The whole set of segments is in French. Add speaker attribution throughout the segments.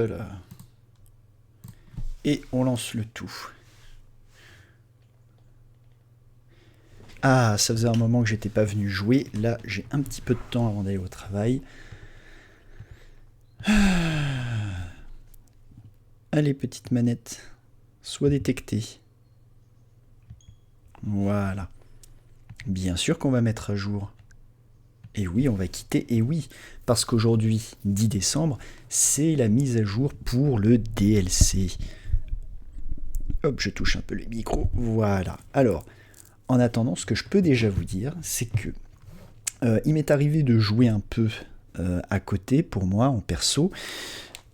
Speaker 1: là. Et on lance le tout. Ah, ça faisait un moment que j'étais pas venu jouer. Là, j'ai un petit peu de temps avant d'aller au travail. Allez, petite manette. Sois détectée. Voilà. Bien sûr qu'on va mettre à jour. Et oui, on va quitter. Et oui, parce qu'aujourd'hui, 10 décembre, c'est la mise à jour pour le DLC. Hop, je touche un peu les micros. Voilà. Alors, en attendant, ce que je peux déjà vous dire, c'est que il m'est arrivé de jouer un peu à côté, pour moi, en perso,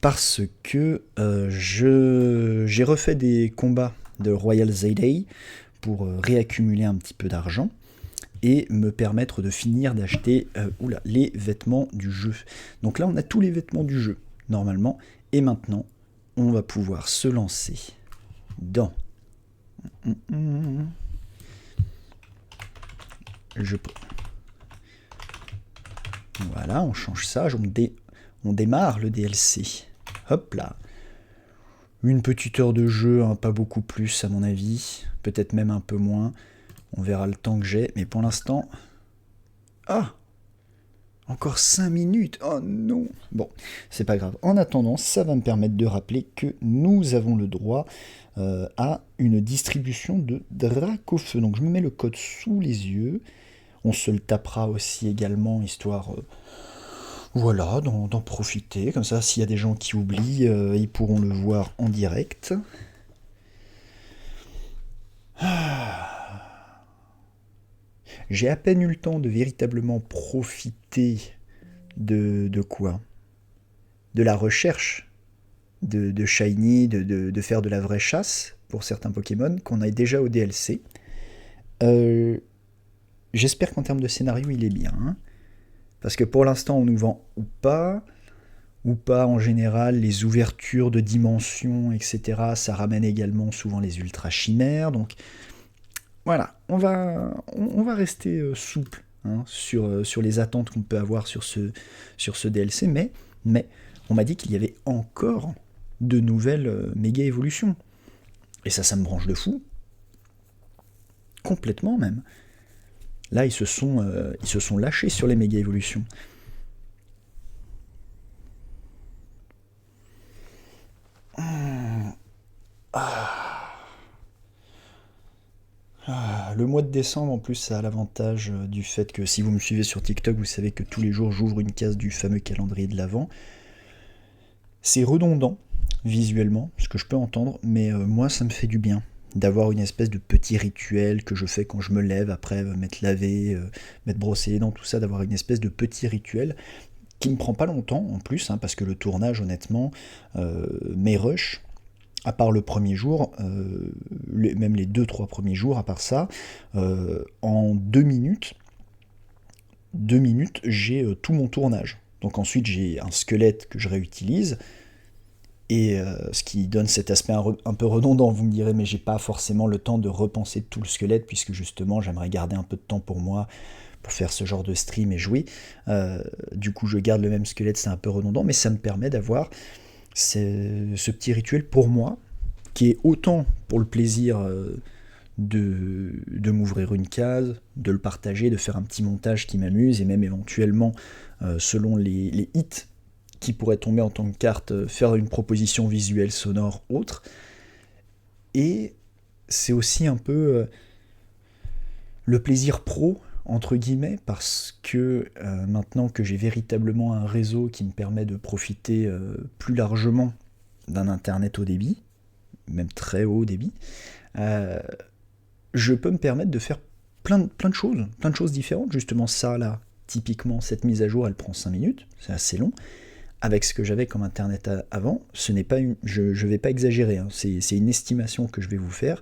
Speaker 1: parce que j'ai refait des combats de Royal Zayday pour réaccumuler un petit peu d'argent et me permettre de finir d'acheter les vêtements du jeu. Donc là, on a tous les vêtements du jeu, normalement, et maintenant, on va pouvoir se lancer dans... Voilà, on change ça, on démarre le DLC. Hop là. Une petite heure de jeu, hein, pas beaucoup plus à mon avis, peut-être même un peu moins. On verra le temps que j'ai, mais pour l'instant... Ah, encore 5 minutes. Oh non. Bon, c'est pas grave. En attendant, ça va me permettre de rappeler que nous avons le droit à une distribution de Dracofeu. Donc je me mets le code sous les yeux. On se le tapera aussi également, histoire voilà, d'en profiter. Comme ça, s'il y a des gens qui oublient, ils pourront le voir en direct. J'ai à peine eu le temps de véritablement profiter de quoi? De la recherche de Shiny, de faire de la vraie chasse pour certains Pokémon qu'on a déjà au DLC. J'espère qu'en termes de scénario, il est bien. Hein, parce que pour l'instant, on nous vend ou pas en général, les ouvertures de dimensions, etc. Ça ramène également souvent les ultra chimères. Donc voilà, on va rester souple hein, sur les attentes qu'on peut avoir sur ce DLC. Mais on m'a dit qu'il y avait encore de nouvelles méga évolutions. Et ça me branche de fou. Complètement même. Là, ils se sont lâchés sur les méga évolutions. Le mois de décembre, en plus, ça a l'avantage du fait que si vous me suivez sur TikTok, vous savez que tous les jours, j'ouvre une case du fameux calendrier de l'Avent. C'est redondant, visuellement, ce que je peux entendre, mais moi, ça me fait du bien d'avoir une espèce de petit rituel que je fais quand je me lève, après m'être lavé, m'être brossé les dents, tout ça, d'avoir une espèce de petit rituel qui me prend pas longtemps, en plus, hein, parce que le tournage, honnêtement, mes rushs, à part le premier jour, même les 2-3 premiers jours, à part ça, en 2 minutes, j'ai tout mon tournage. Donc ensuite, j'ai un squelette que je réutilise, et ce qui donne cet aspect un peu redondant, vous me direz, mais j'ai pas forcément le temps de repenser tout le squelette, puisque justement, j'aimerais garder un peu de temps pour moi, pour faire ce genre de stream et jouer. Du coup, je garde le même squelette, c'est un peu redondant, mais ça me permet d'avoir ce petit rituel pour moi, qui est autant pour le plaisir de m'ouvrir une case, de le partager, de faire un petit montage qui m'amuse, et même éventuellement, selon les hits qui pourraient tomber en tant que carte, faire une proposition visuelle, sonore, autre. Et c'est aussi un peu le plaisir pro, entre guillemets, parce que maintenant que j'ai véritablement un réseau qui me permet de profiter plus largement d'un internet haut débit, même très haut débit, je peux me permettre de faire plein de choses différentes. Justement, ça là, typiquement, cette mise à jour, elle prend 5 minutes, c'est assez long. Avec ce que j'avais comme internet avant, ce n'est pas je ne vais pas exagérer, hein, c'est une estimation que je vais vous faire,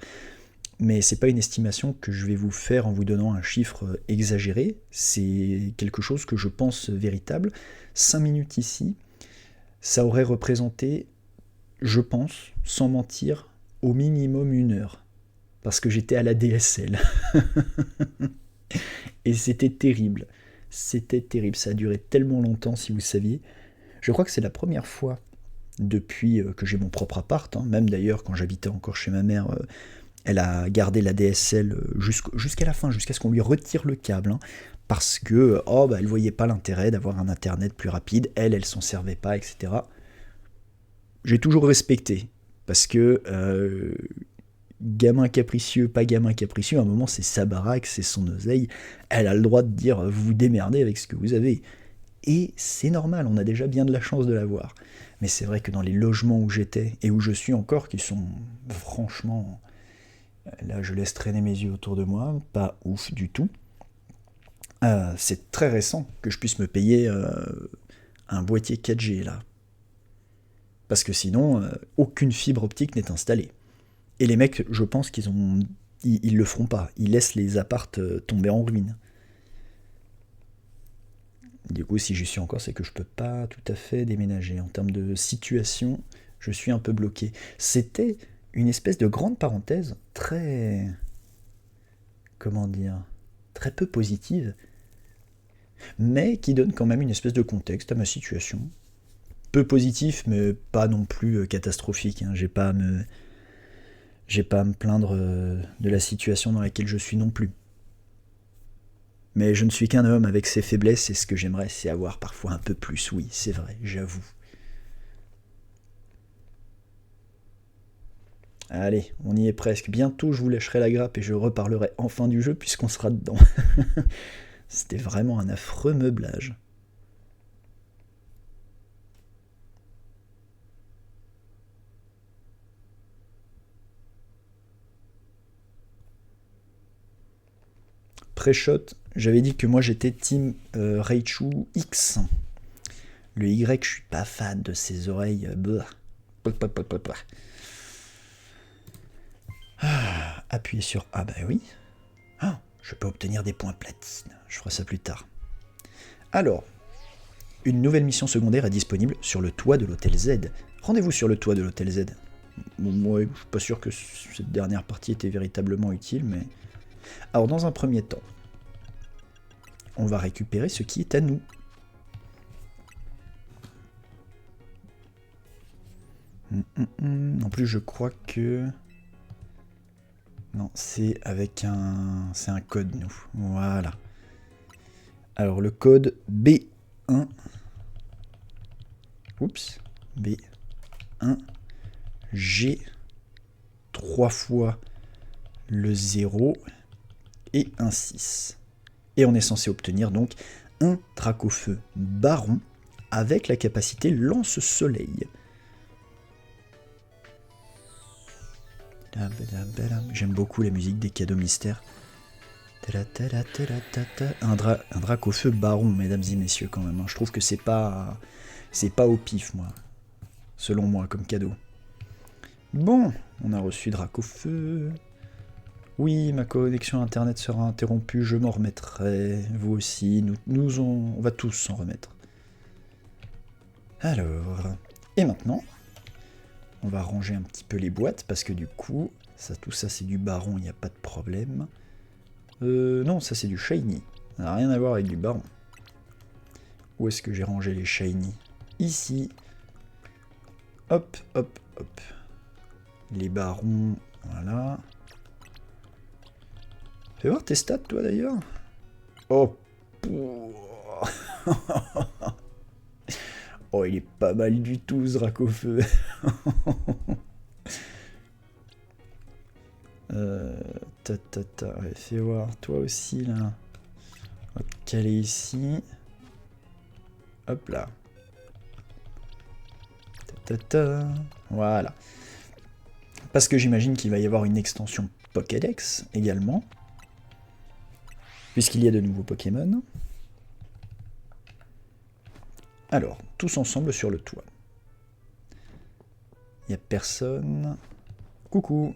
Speaker 1: mais c'est pas une estimation que je vais vous faire en vous donnant un chiffre exagéré, c'est quelque chose que je pense véritable. 5 minutes ici, ça aurait représenté, je pense, sans mentir, au minimum 1 heure. Parce que j'étais à la DSL. Et c'était terrible. C'était terrible. Ça a duré tellement longtemps, si vous saviez. Je crois que c'est la première fois depuis que j'ai mon propre appart, hein. Même d'ailleurs quand j'habitais encore chez ma mère, elle a gardé la DSL jusqu'à la fin, jusqu'à ce qu'on lui retire le câble, hein, parce que elle voyait pas l'intérêt d'avoir un internet plus rapide, elle s'en servait pas, etc. J'ai toujours respecté, parce que gamin capricieux, pas gamin capricieux, à un moment c'est sa baraque, c'est son oseille, elle a le droit de dire vous vous démerdez avec ce que vous avez. Et c'est normal, on a déjà bien de la chance de l'avoir. Mais c'est vrai que dans les logements où j'étais, et où je suis encore, qui sont franchement... Là je laisse traîner mes yeux autour de moi, pas ouf du tout. C'est très récent que je puisse me payer un boîtier 4G là. Parce que sinon, aucune fibre optique n'est installée. Et les mecs, je pense ils le feront pas. Ils laissent les appartes tomber en ruine. Du coup, si j'y suis encore, c'est que je peux pas tout à fait déménager. En termes de situation, je suis un peu bloqué. C'était une espèce de grande parenthèse très... Comment dire, très peu positive, mais qui donne quand même une espèce de contexte à ma situation. Peu positif, mais pas non plus catastrophique, hein. J'ai pas à me plaindre de la situation dans laquelle je suis non plus. Mais je ne suis qu'un homme avec ses faiblesses, et ce que j'aimerais, c'est avoir parfois un peu plus, oui, c'est vrai, j'avoue. Allez, on y est presque. Bientôt, je vous lâcherai la grappe et je reparlerai enfin du jeu puisqu'on sera dedans. C'était vraiment un affreux meublage. Pré-shot, j'avais dit que moi j'étais team Raichu X. Le Y, je suis pas fan de ses oreilles. Appuyez sur A, bah oui. Ah, je peux obtenir des points platine. Je ferai ça plus tard. Alors, une nouvelle mission secondaire est disponible sur le toit de l'hôtel Z. Rendez-vous sur le toit de l'hôtel Z. Bon, moi, je suis pas sûr que cette dernière partie était véritablement utile, mais... Alors, dans un premier temps, on va récupérer ce qui est à nous. En plus, je crois que... Non, c'est avec un... C'est un code, nous. Voilà. Alors, le code B1... Oups. B1... G... 3 fois le 0 et un 6. Et on est censé obtenir donc un Dracofeu Baron avec la capacité lance-soleil. J'aime beaucoup la musique des cadeaux mystères. Un Dracofeu Baron, mesdames et messieurs, quand même. Je trouve que c'est pas au pif, moi. Selon moi, comme cadeau. Bon, on a reçu Dracofeu. Oui, ma connexion internet sera interrompue, je m'en remettrai. Vous aussi, on va tous s'en remettre. Alors, et maintenant, on va ranger un petit peu les boîtes, parce que du coup, tout ça c'est du baron, il n'y a pas de problème. Non, ça c'est du shiny. Ça n'a rien à voir avec du baron. Où est-ce que j'ai rangé les shiny? Ici. Hop, hop, hop. Les barons, voilà. Fais voir tes stats, toi, d'ailleurs. Oh. Oh, il est pas mal du tout, ce Dracofeu. Ouais, fais voir, toi aussi, là. On va te caler ici. Hop là. Voilà. Parce que j'imagine qu'il va y avoir une extension Pokédex également. Puisqu'il y a de nouveaux Pokémon. Alors, tous ensemble sur le toit. Il n'y a personne. Coucou.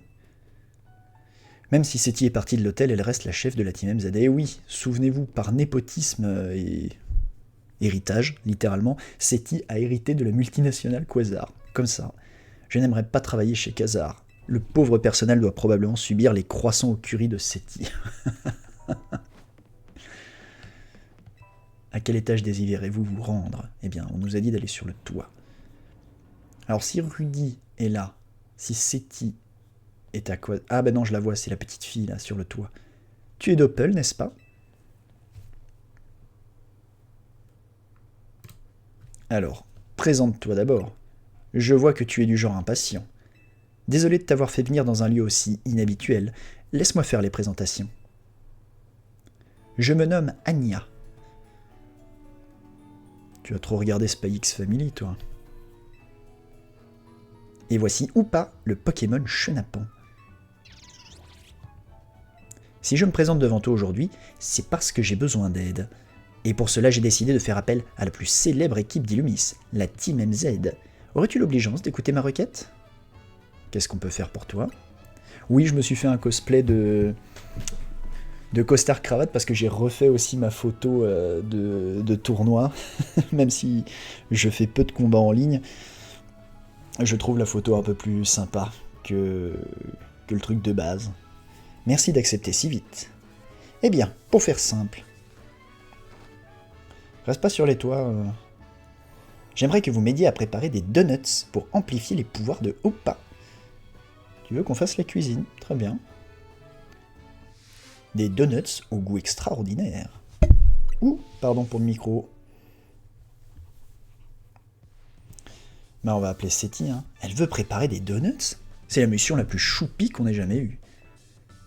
Speaker 1: Même si Seti est partie de l'hôtel, elle reste la chef de la Team MZ. Et oui, souvenez-vous, par népotisme et héritage, littéralement, Seti a hérité de la multinationale Quasar. Comme ça. Je n'aimerais pas travailler chez Quasar. Le pauvre personnel doit probablement subir les croissants au curry de Seti. À quel étage désirez-vous vous rendre? Eh bien, on nous a dit d'aller sur le toit. Alors si Rudy est là, si Seti est à quoi... Ah ben non, je la vois, c'est la petite fille là sur le toit. Tu es Doppel, n'est-ce pas? Alors, présente-toi d'abord. Je vois que tu es du genre impatient. Désolé de t'avoir fait venir dans un lieu aussi inhabituel. Laisse-moi faire les présentations. Je me nomme Anya. Tu as trop regardé Spy X Family, toi. Et voici Hoopa, le Pokémon chenapan. Si je me présente devant toi aujourd'hui, c'est parce que j'ai besoin d'aide. Et pour cela, j'ai décidé de faire appel à la plus célèbre équipe d'Illumis, la Team MZ. Aurais-tu l'obligeance d'écouter ma requête? Qu'est-ce qu'on peut faire pour toi? Oui, je me suis fait un cosplay de costard cravate parce que j'ai refait aussi ma photo de tournoi, même si je fais peu de combats en ligne. Je trouve la photo un peu plus sympa que le truc de base. Merci d'accepter si vite. Eh bien, pour faire simple, reste pas sur les toits. J'aimerais que vous m'aidiez à préparer des donuts pour amplifier les pouvoirs de Hoopa. Tu veux qu'on fasse la cuisine? Très bien. Des donuts au goût extraordinaire. Ouh, pardon pour le micro. Bah on va appeler Seti, hein. Elle veut préparer des donuts? C'est la mission la plus choupie qu'on ait jamais eue.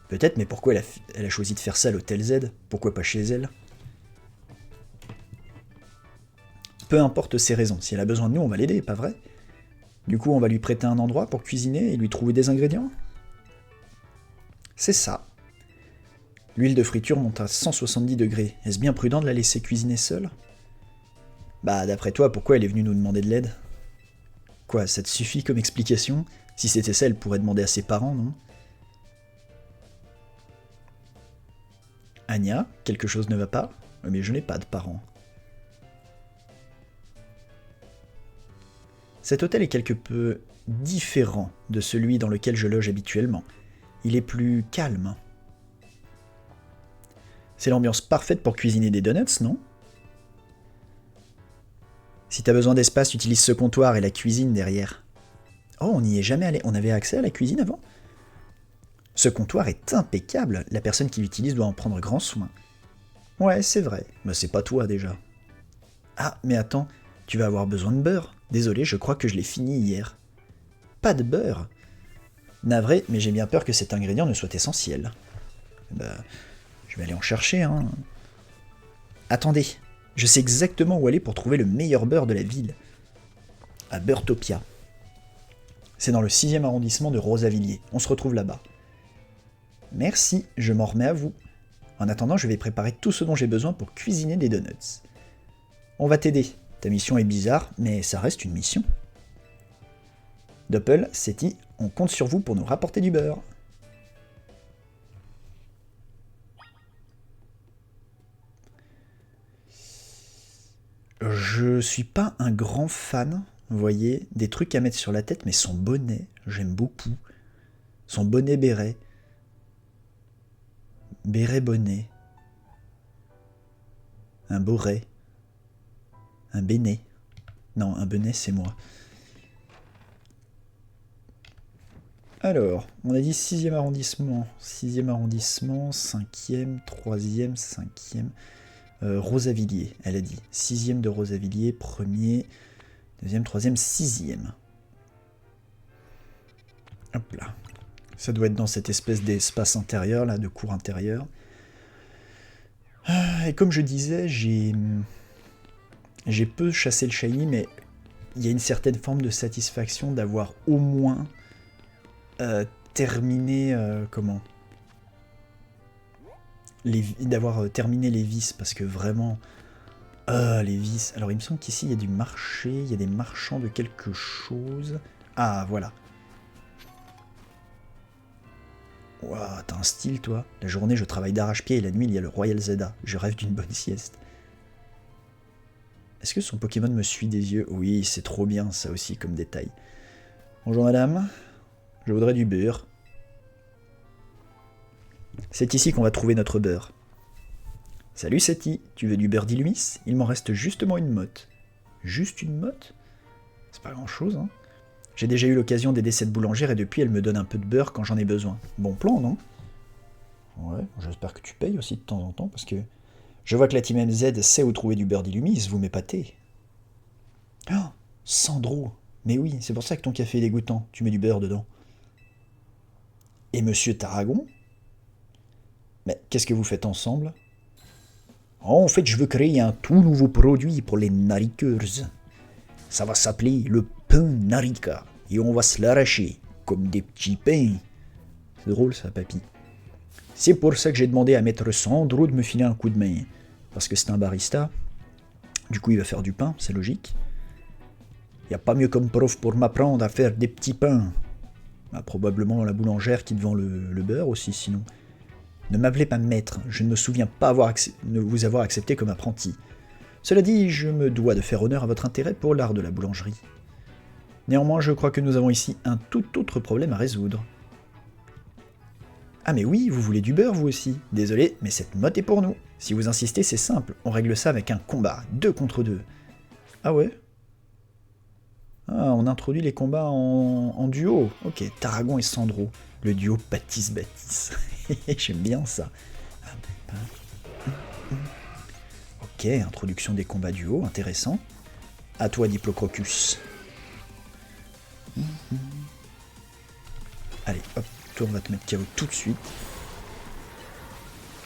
Speaker 1: Peut-être, mais pourquoi elle a choisi de faire ça à l'Hôtel Z? Pourquoi pas chez elle? Peu importe ses raisons, si elle a besoin de nous, on va l'aider, pas vrai? Du coup, on va lui prêter un endroit pour cuisiner et lui trouver des ingrédients? C'est ça. L'huile de friture monte à 170 degrés. Est-ce bien prudent de la laisser cuisiner seule? Bah, d'après toi, pourquoi elle est venue nous demander de l'aide? Quoi, ça te suffit comme explication? Si c'était ça, elle pourrait demander à ses parents, non? Anya, quelque chose ne va pas? Mais je n'ai pas de parents. Cet hôtel est quelque peu différent de celui dans lequel je loge habituellement. Il est plus calme. C'est l'ambiance parfaite pour cuisiner des donuts, non? Si t'as besoin d'espace, utilise ce comptoir et la cuisine derrière. Oh, on n'y est jamais allé. On avait accès à la cuisine avant? Ce comptoir est impeccable. La personne qui l'utilise doit en prendre grand soin. Ouais, c'est vrai. Mais c'est pas toi déjà. Ah, mais attends, tu vas avoir besoin de beurre. Désolé, je crois que je l'ai fini hier. Pas de beurre? Navré, mais j'ai bien peur que cet ingrédient ne soit essentiel. Bah, je vais aller en chercher, hein. Attendez, je sais exactement où aller pour trouver le meilleur beurre de la ville. À Beurtopia. C'est dans le 6e arrondissement de Rosavilliers. On se retrouve là-bas. Merci, je m'en remets à vous. En attendant, je vais préparer tout ce dont j'ai besoin pour cuisiner des donuts. On va t'aider. Ta mission est bizarre, mais ça reste une mission. Doppel, Seti, on compte sur vous pour nous rapporter du beurre. Je suis pas un grand fan, vous voyez, des trucs à mettre sur la tête, mais son bonnet, j'aime beaucoup. Son bonnet béret. Béret bonnet. Un boret. Un bénet. Non, un bonnet, c'est moi. Alors, on a dit 6e arrondissement. 6e arrondissement, 5e, 3e, 5e. Rosavilliers, elle a dit. 6e de Rosavilliers, 1er, 2e, 3e, 6e. Hop là. Ça doit être dans cette espèce d'espace intérieur, là, de cour intérieure. Et comme je disais, j'ai peu chassé le shiny, mais il y a une certaine forme de satisfaction d'avoir au moins terminé... comment d'avoir terminé les vis, parce que vraiment... les vis... Alors il me semble qu'ici il y a du marché, il y a des marchands de quelque chose... Ah, voilà. Ouah, t'as un style, toi. La journée, je travaille d'arrache-pied et la nuit, il y a le Royal Zelda. Je rêve d'une bonne sieste. Est-ce que son Pokémon me suit des yeux? Oui, c'est trop bien, ça aussi, comme détail. Bonjour, madame. Je voudrais du beurre. C'est ici qu'on va trouver notre beurre. Salut, Seti. Tu veux du beurre d'Illumis? Il m'en reste justement une motte. Juste une motte? C'est pas grand-chose, hein. J'ai déjà eu l'occasion d'aider cette boulangère et depuis elle me donne un peu de beurre quand j'en ai besoin. Bon plan, non? Ouais, j'espère que tu payes aussi de temps en temps parce que je vois que la team MZ sait où trouver du beurre d'Illumise, vous m'épatez. Oh, Sandro. Mais oui, c'est pour ça que ton café est dégoûtant, tu mets du beurre dedans. Et Monsieur Tarragon? Mais qu'est-ce que vous faites ensemble? En fait, je veux créer un tout nouveau produit pour les narikers. Ça va s'appeler le pain narika. Et on va se l'arracher, comme des petits pains. C'est drôle ça, papy. C'est pour ça que j'ai demandé à maître Sandro de me filer un coup de main. Parce que c'est un barista. Du coup, il va faire du pain, c'est logique. Y a pas mieux comme prof pour m'apprendre à faire des petits pains. Bah, probablement la boulangère qui te vend le beurre aussi, sinon. Ne m'appelez pas maître, je ne me souviens pas de vous avoir accepté comme apprenti. Cela dit, je me dois de faire honneur à votre intérêt pour l'art de la boulangerie. Néanmoins, je crois que nous avons ici un tout autre problème à résoudre. Ah mais oui, vous voulez du beurre vous aussi. Désolé, mais cette motte est pour nous. Si vous insistez, c'est simple, on règle ça avec un combat, 2 contre 2. Ah ouais? Ah, on introduit les combats en duo. Ok, Tarragon et Sandro. Le duo Baptiste-Baptiste. J'aime bien ça. Ok, introduction des combats duo, intéressant. À toi, Diplocrocus. Allez, hop, toi on va te mettre KO tout de suite.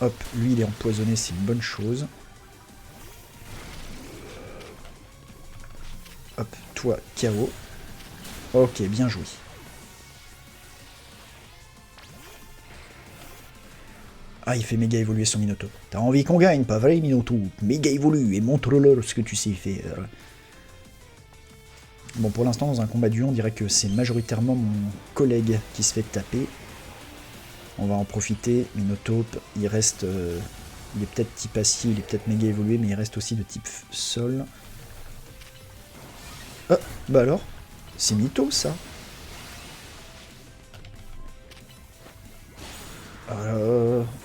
Speaker 1: Hop, lui il est empoisonné, c'est une bonne chose. Hop, toi KO. Ok, bien joué. Ah, il fait méga évoluer son Minotaur. T'as envie qu'on gagne, pas vrai, Minotaur? Méga évolue et montre-leur ce que tu sais faire. Bon, pour l'instant, dans un combat duo, on dirait que c'est majoritairement mon collègue qui se fait taper. On va en profiter. Minotaur, il reste... il est peut-être type acier, il est peut-être méga évolué, mais il reste aussi de type sol. Ah, bah alors, c'est mytho, ça.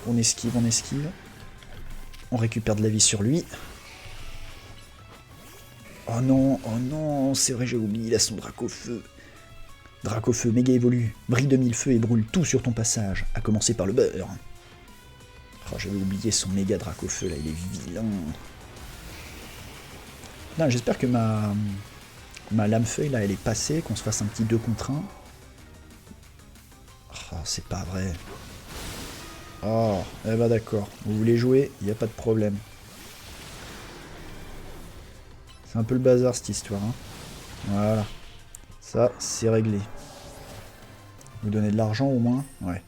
Speaker 1: On esquive, on esquive. On récupère de la vie sur lui. Oh non, c'est vrai, j'ai oublié, il a son Dracofeu. Dracofeu, méga évolue, brille de 1000 feux et brûle tout sur ton passage, à commencer par le beurre. Oh, j'avais oublié son méga Dracofeu, là, il est vilain. Non, j'espère que ma lame-feuille, là, elle est passée, qu'on se fasse un petit 2 contre 1. Oh, c'est pas vrai. Oh, eh ben d'accord, vous voulez jouer, il n'y a pas de problème. C'est un peu le bazar cette histoire. Hein. Voilà. Ça, c'est réglé. Vous donnez de l'argent au moins? Ouais.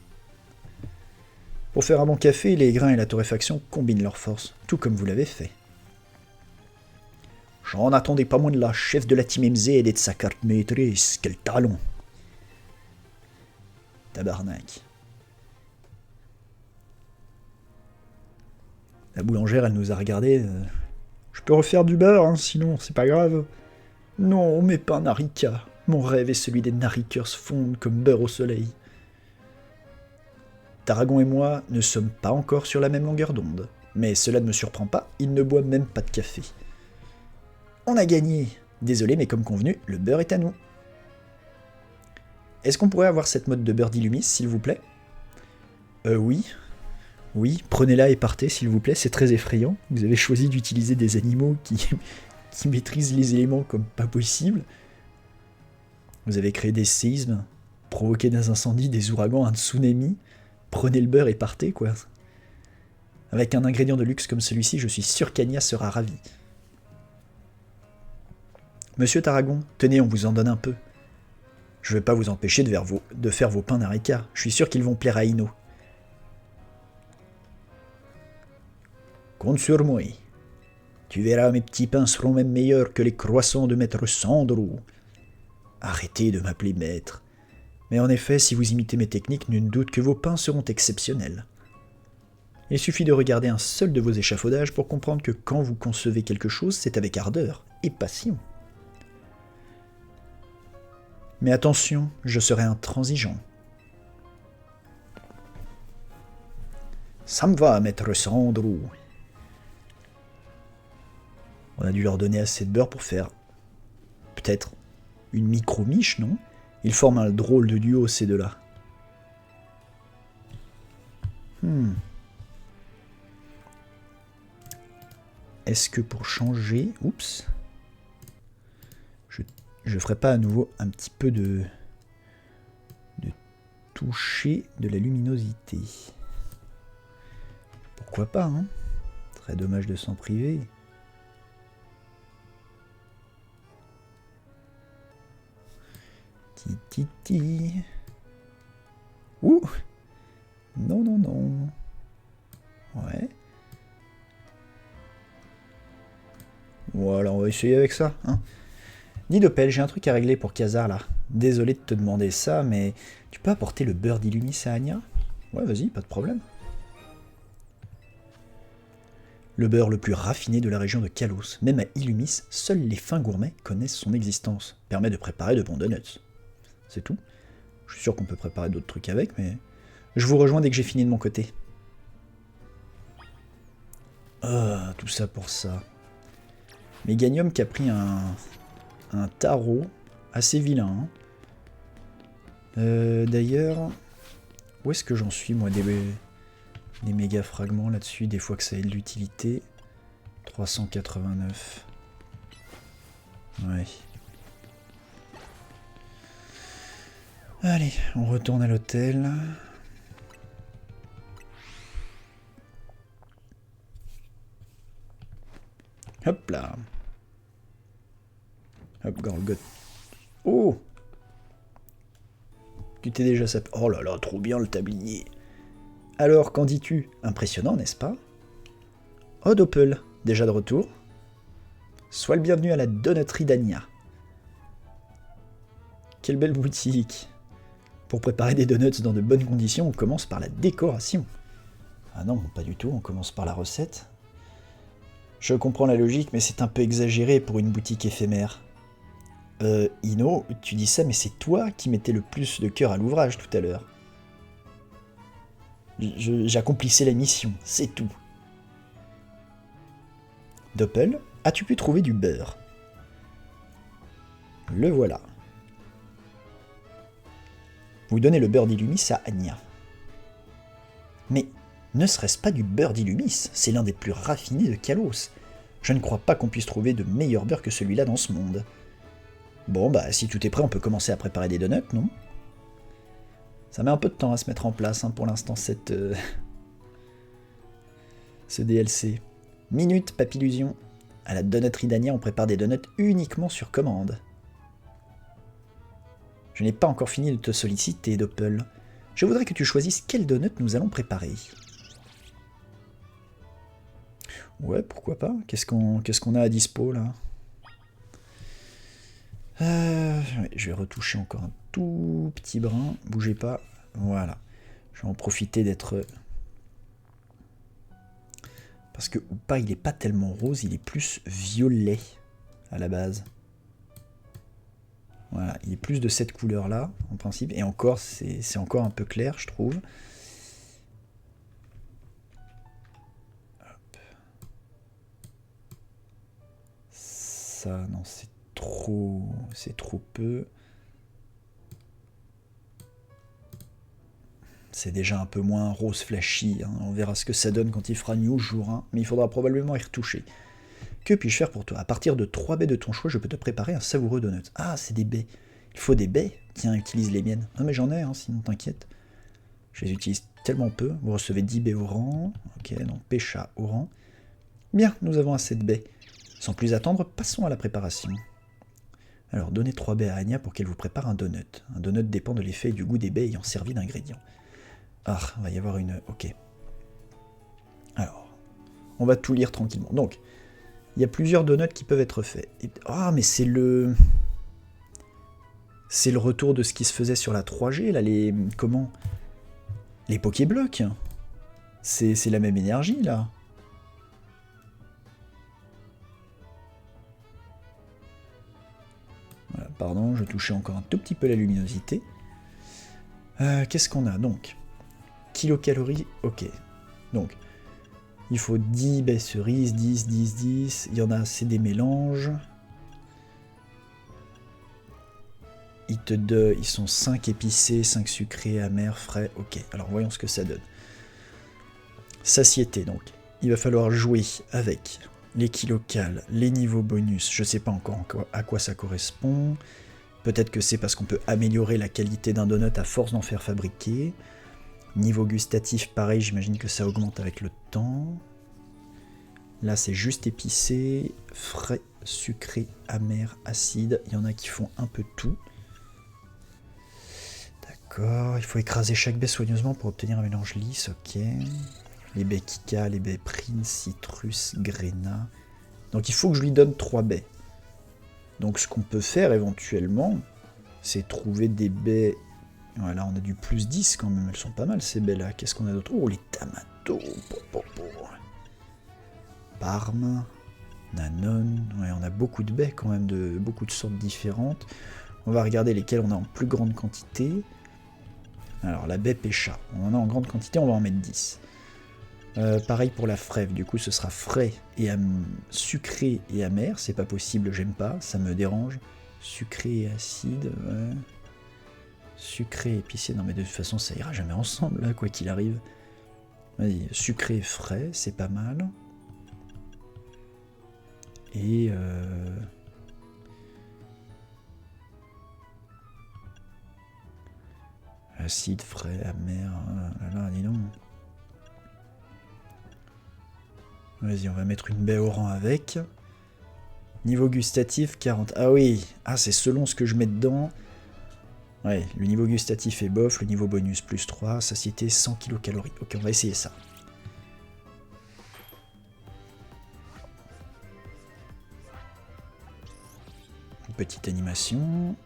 Speaker 1: Pour faire un bon café, les grains et la torréfaction combinent leurs forces, tout comme vous l'avez fait. J'en attendais pas moins de la chef de la team MZ et de sa carte maîtresse. Quel talent! Tabarnak. La boulangère, elle nous a regardé. Je peux refaire du beurre, hein, sinon, c'est pas grave. Non, mais pas Narika. Mon rêve est celui des Narikers fondent comme beurre au soleil. Tarragon et moi ne sommes pas encore sur la même longueur d'onde. Mais cela ne me surprend pas, il ne boit même pas de café. On a gagné. Désolé, mais comme convenu, le beurre est à nous. Est-ce qu'on pourrait avoir cette mode de beurre d'Illumis, s'il vous plaît? Oui. Oui, prenez-la et partez, s'il vous plaît, c'est très effrayant. Vous avez choisi d'utiliser des animaux qui maîtrisent les éléments comme pas possible. Vous avez créé des séismes, provoqué des incendies, des ouragans, un tsunami. Prenez le beurre et partez, quoi. Avec un ingrédient de luxe comme celui-ci, je suis sûr qu'Anya sera ravie. Monsieur Tarragon, tenez, on vous en donne un peu. Je ne vais pas vous empêcher de faire vos pains Narika. Je suis sûr qu'ils vont plaire à Ino. Compte sur moi. Tu verras, mes petits pains seront même meilleurs que les croissants de maître Sandro. Arrêtez de m'appeler maître. Mais en effet, si vous imitez mes techniques, nul doute que vos pains seront exceptionnels. Il suffit de regarder un seul de vos échafaudages pour comprendre que quand vous concevez quelque chose, c'est avec ardeur et passion. Mais attention, je serai intransigeant. Ça me va, maître Sandro. On a dû leur donner assez de beurre pour faire peut-être une micro-miche, non? Ils forment un drôle de duo, ces deux-là. Est-ce que pour changer... Oups. Je ferai pas à nouveau un petit peu de toucher de la luminosité. Pourquoi pas, hein? Très dommage de s'en priver. Ti. Ouh! Non, non, non. Ouais. Voilà, on va essayer avec ça, hein. Dis Doppel, j'ai un truc à régler pour Khazar là. Désolé de te demander ça, mais tu peux apporter le beurre d'Illumis à Anya? Ouais, vas-y, pas de problème. Le beurre le plus raffiné de la région de Kalos. Même à Illumis, seuls les fins gourmets connaissent son existence. Permet de préparer de bons donuts. C'est tout. Je suis sûr qu'on peut préparer d'autres trucs avec, mais... Je vous rejoins dès que j'ai fini de mon côté. Ah, tout ça pour ça. Méganium qui a pris un tarot assez vilain. Hein. D'ailleurs, où est-ce que j'en suis, moi, des méga fragments là-dessus, des fois que ça ait de l'utilité. 389. Ouais. Allez, on retourne à l'hôtel. Hop là. Hop, Gorgot. Oh! Tu t'es déjà sapé. Oh là là, trop bien le tablier. Alors, qu'en dis-tu? Impressionnant, n'est-ce pas? Oh, Doppel, déjà de retour. Sois le bienvenu à la donneterie d'Anya. Quelle belle boutique. Pour préparer des donuts dans de bonnes conditions, on commence par la décoration. Ah non, pas du tout, on commence par la recette. Je comprends la logique, mais c'est un peu exagéré pour une boutique éphémère. Ino, tu dis ça, mais c'est toi qui mettais le plus de cœur à l'ouvrage tout à l'heure. J'accomplissais la mission, c'est tout. Doppel, as-tu pu trouver du beurre? Le voilà. Vous donnez le beurre d'Illumis à Anya. Mais ne serait-ce pas du beurre d'Illumis? C'est l'un des plus raffinés de Kalos. Je ne crois pas qu'on puisse trouver de meilleur beurre que celui-là dans ce monde. Bon, bah si tout est prêt, on peut commencer à préparer des donuts, non? Ça met un peu de temps à se mettre en place, hein, pour l'instant, ce DLC. Minute, Papillusion. À la donneterie d'Anya, on prépare des donuts uniquement sur commande. Je n'ai pas encore fini de te solliciter, Doppel. Je voudrais que tu choisisses quel donut nous allons préparer. Ouais, pourquoi pas. Qu'est-ce qu'on a à dispo, là? Je vais retoucher encore un tout petit brin. Bougez pas. Voilà. Je vais en profiter d'être... Parce que Oupa, il est pas tellement rose, il est plus violet à la base. Voilà, il est plus de cette couleur-là, en principe. Et encore, c'est encore un peu clair, je trouve. Hop. Ça, non, c'est trop peu. C'est déjà un peu moins rose flashy, hein. On verra ce que ça donne quand il fera nuit au jour, hein. Mais il faudra probablement y retoucher. Que puis-je faire pour toi? À partir de 3 baies de ton choix, je peux te préparer un savoureux donut. Ah, c'est des baies. Il faut des baies? Tiens, utilise les miennes. Non mais j'en ai, hein, sinon t'inquiète. Je les utilise tellement peu. Vous recevez 10 baies au rang. Ok, donc Pécha au rang. Bien, nous avons assez de baies. Sans plus attendre, passons à la préparation. Alors, donnez 3 baies à Anya pour qu'elle vous prépare un donut. Un donut dépend de l'effet et du goût des baies ayant servi d'ingrédients. Ah, il va y avoir une... Ok. Alors, on va tout lire tranquillement. Donc, il y a plusieurs donuts qui peuvent être faits. Ah, mais c'est le... C'est le retour de ce qui se faisait sur la 3G, là, les... Comment? Les Pokéblocs. C'est la même énergie, là. Voilà, pardon, je touchais encore un tout petit peu la luminosité. Qu'est-ce qu'on a, donc? Kilocalories, ok. Donc, il faut 10 baies cerises, 10, 10, 10. Il y en a, c'est des mélanges. Ils sont 5 épicés, 5 sucrés, amers, frais. Ok, alors voyons ce que ça donne. Satiété, donc. Il va falloir jouer avec les quilles locales, les niveaux bonus. Je ne sais pas encore à quoi ça correspond. Peut-être que c'est parce qu'on peut améliorer la qualité d'un donut à force d'en faire fabriquer. Niveau gustatif, pareil, j'imagine que ça augmente avec le temps. Là, c'est juste épicé, frais, sucré, amer, acide. Il y en a qui font un peu tout. D'accord, il faut écraser chaque baie soigneusement pour obtenir un mélange lisse, ok. Les baies Kika, les baies Prince, Citrus, Grena. Donc il faut que je lui donne 3 baies. Donc ce qu'on peut faire éventuellement, c'est trouver des baies... Voilà, on a du plus 10 quand même, elles sont pas mal ces baies-là. Qu'est-ce qu'on a d'autre? Oh, les Tamato. Parme, Nanon. Ouais, on a beaucoup de baies quand même, de beaucoup de sortes différentes. On va regarder lesquelles on a en plus grande quantité. Alors, la baie Pécha, on en a en grande quantité, on va en mettre 10. Pareil pour la frève, du coup ce sera frais et sucré et amer, c'est pas possible, j'aime pas, ça me dérange. Sucré et acide, ouais. Sucré et épicé, non mais de toute façon ça ira jamais ensemble, là, quoi qu'il arrive. Vas-y, sucré et frais, c'est pas mal. Et... acide, frais, amer, là, là, dis donc. Vas-y, on va mettre une baie orange avec. Niveau gustatif, 40. Ah oui, ah, c'est selon ce que je mets dedans. Ouais, le niveau gustatif est bof, le niveau bonus plus 3, satiété 100 kcal. Ok, on va essayer ça. Une petite animation.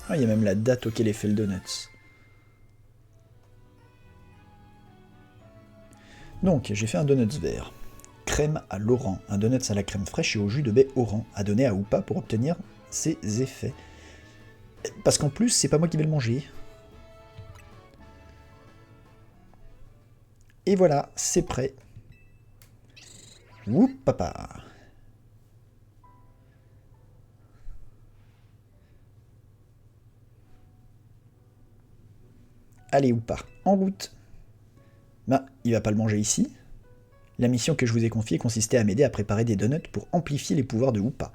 Speaker 1: Ah, il y a même la date auquel est fait le donuts. Donc, j'ai fait un donuts vert. Crème à l'orange, un donuts à la crème fraîche et au jus de baie orange, à donner à Oupa pour obtenir ses effets. Parce qu'en plus, c'est pas moi qui vais le manger. Et voilà, c'est prêt. Oup papa. Allez Oupa, en route. Bah, il va pas le manger ici. La mission que je vous ai confiée consistait à m'aider à préparer des donuts pour amplifier les pouvoirs de Oupa.